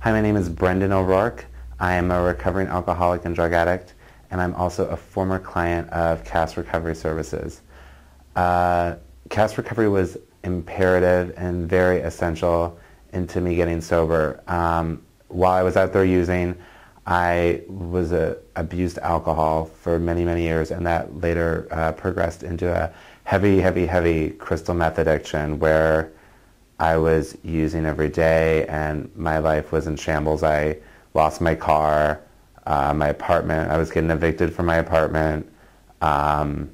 Hi, my name is Brendon O'Rourke. I am a recovering alcoholic and drug addict, and I'm also a former client of CAS Recovery Services. CAS Recovery was imperative and very essential into me getting sober. While I was out there using, I was abused alcohol for many, many years, and that later progressed into a heavy crystal meth addiction where I was using every day and my life was in shambles. I lost my car, my apartment. I was getting evicted from my apartment. I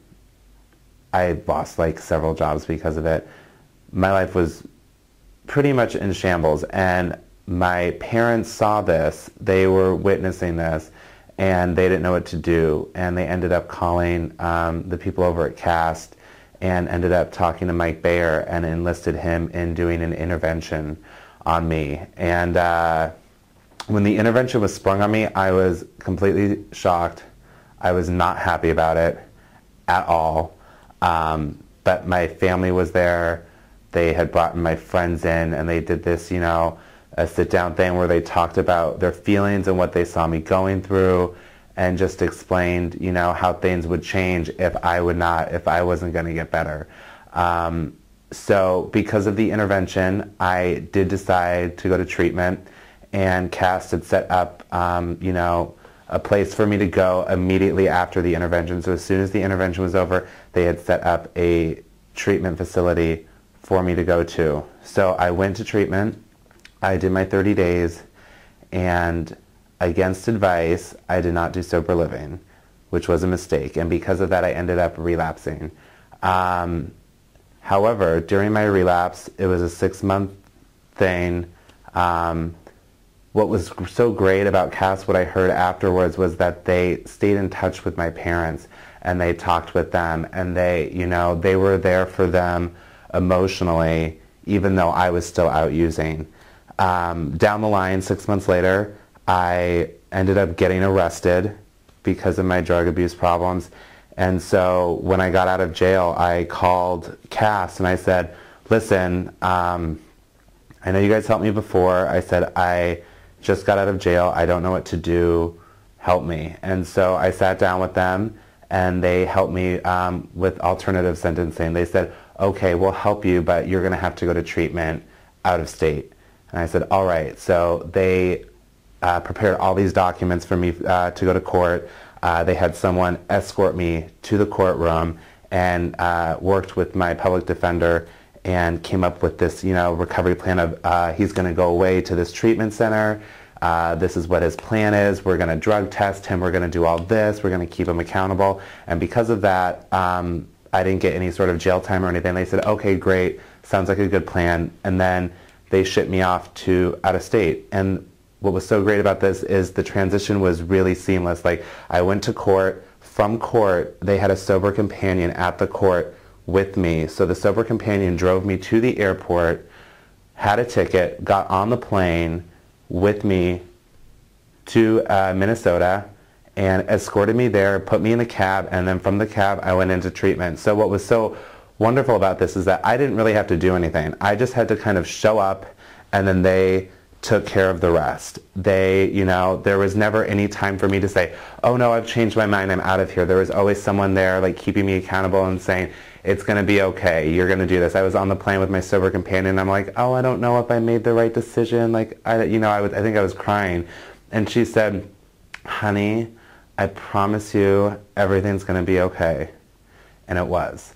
lost like several jobs because of it. My life was pretty much in shambles, and my parents saw this. They were witnessing this, and they didn't know what to do, and they ended up calling the people over at CAST and ended up talking to Mike Bayer and enlisted him in doing an intervention on me. And when the intervention was sprung on me, I was completely shocked. I was not happy about it at all. But my family was there. They had brought my friends in, and they did this, a sit-down thing where they talked about their feelings and what they saw me going through, and just explained, how things would change if I wasn't going to get better. So because of the intervention, I did decide to go to treatment, and CAST had set up, a place for me to go immediately after the intervention. So as soon as the intervention was over, they had set up a treatment facility for me to go to. So I went to treatment. I did my 30 days, and against advice, I did not do sober living, which was a mistake, and because of that, I ended up relapsing. However, during my relapse, it was a 6-month thing. What was so great about CAS, what I heard afterwards, was that they stayed in touch with my parents, and they talked with them, and they were there for them emotionally, even though I was still out using. Down the line, 6 months later, I ended up getting arrested because of my drug abuse problems. And so when I got out of jail, I called CAS and I said, listen, I know you guys helped me before. I said, I just got out of jail. I don't know what to do. Help me. And so I sat down with them, and they helped me with alternative sentencing. They said, okay, we'll help you, but you're going to have to go to treatment out of state. And I said, all right. So they prepared all these documents for me to go to court. They had someone escort me to the courtroom, and worked with my public defender and came up with this, recovery plan of he's going to go away to this treatment center. This is what his plan is. We're going to drug test him. We're going to do all this. We're going to keep him accountable. And because of that, I didn't get any sort of jail time or anything. They said, okay, great. Sounds like a good plan. And then they shipped me off to out of state. And what was so great about this is the transition was really seamless. Like, I went to court. From court, they had a sober companion at the court with me. So the sober companion drove me to the airport, had a ticket, got on the plane with me to Minnesota, and escorted me there, put me in the cab, and then from the cab I went into treatment. So what was so wonderful about this is that I didn't really have to do anything. I just had to kind of show up, and then they took care of the rest. There was never any time for me to say, oh no, I've changed my mind, I'm out of here. There was always someone there, like, keeping me accountable and saying, it's going to be okay, you're going to do this. I was on the plane with my sober companion, and I'm like, oh, I don't know if I made the right decision. Like, I think I was crying. And she said, honey, I promise you everything's going to be okay. And it was.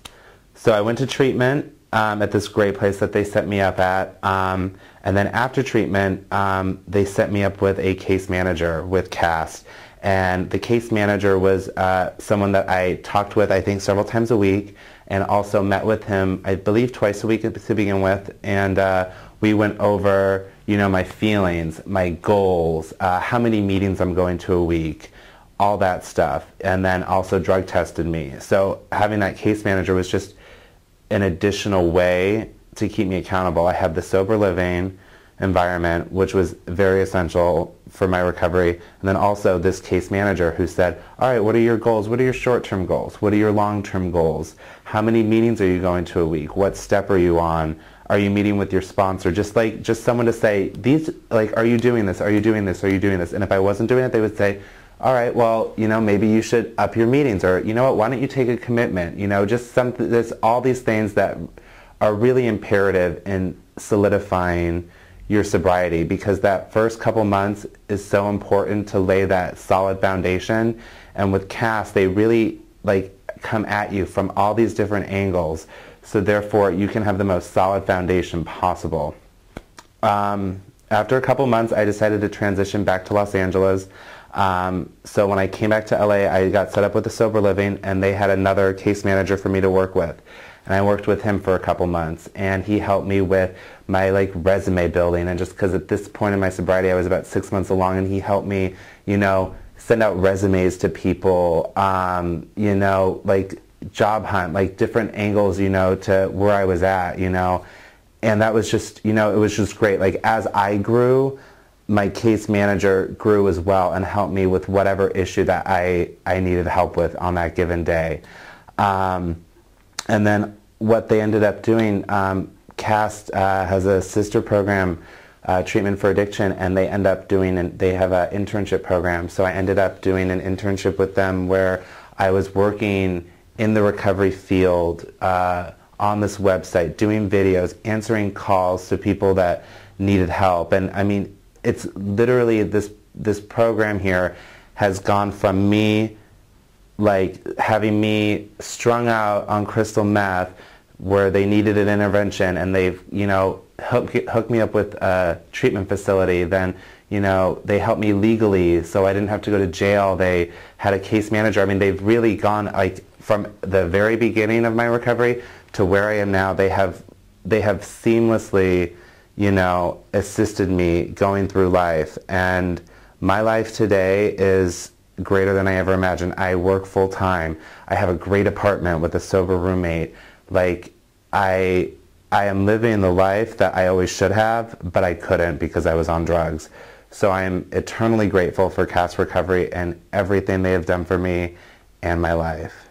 So I went to treatment at this great place that they set me up at. And then after treatment, they set me up with a case manager with CAST. And the case manager was someone that I talked with, I think, several times a week, and also met with him, I believe, twice a week to begin with. And we went over, my feelings, my goals, how many meetings I'm going to a week, all that stuff. And then also drug tested me. So having that case manager was just an additional way to keep me accountable. I had the sober living environment, which was very essential for my recovery. And then also this case manager who said, all right, what are your goals? What are your short-term goals? What are your long-term goals? How many meetings are you going to a week? What step are you on? Are you meeting with your sponsor? Just someone to say, these, like, are you doing this? Are you doing this? Are you doing this? And if I wasn't doing it, they would say, all right, well, you know, maybe you should up your meetings, or, you know what, why don't you take a commitment? You know, just something, there's all these things that are really imperative in solidifying your sobriety, because that first couple months is so important to lay that solid foundation. And with CAS, they really like come at you from all these different angles, so therefore you can have the most solid foundation possible. After a couple months, I decided to transition back to Los Angeles. So when I came back to LA, I got set up with a sober living, and they had another case manager for me to work with. And I worked with him for a couple months, and he helped me with my like resume building. And just because at this point in my sobriety, I was about 6 months along, and he helped me, you know, send out resumes to people, you know, like job hunt, like different angles, you know, to where I was at, you know. And that was just, you know, it was just great. Like as I grew, my case manager grew as well and helped me with whatever issue that I needed help with on that given day. And then what they ended up doing, CAST has a sister program, Treatment for Addiction, and they end up doing, they have an internship program. So I ended up doing an internship with them where I was working in the recovery field on this website, doing videos, answering calls to people that needed help. And I mean, it's literally this program here has gone from me like having me strung out on crystal meth where they needed an intervention, and they've, you know, hooked me up with a treatment facility. Then, you know, they helped me legally so I didn't have to go to jail. They had a case manager. I mean, they've really gone like from the very beginning of my recovery to where I am now. They have seamlessly, you know, assisted me going through life. And my life today is greater than I ever imagined. I work full time. I have a great apartment with a sober roommate. Like, I am living the life that I always should have, but I couldn't because I was on drugs. So I am eternally grateful for CAS Recovery and everything they have done for me and my life.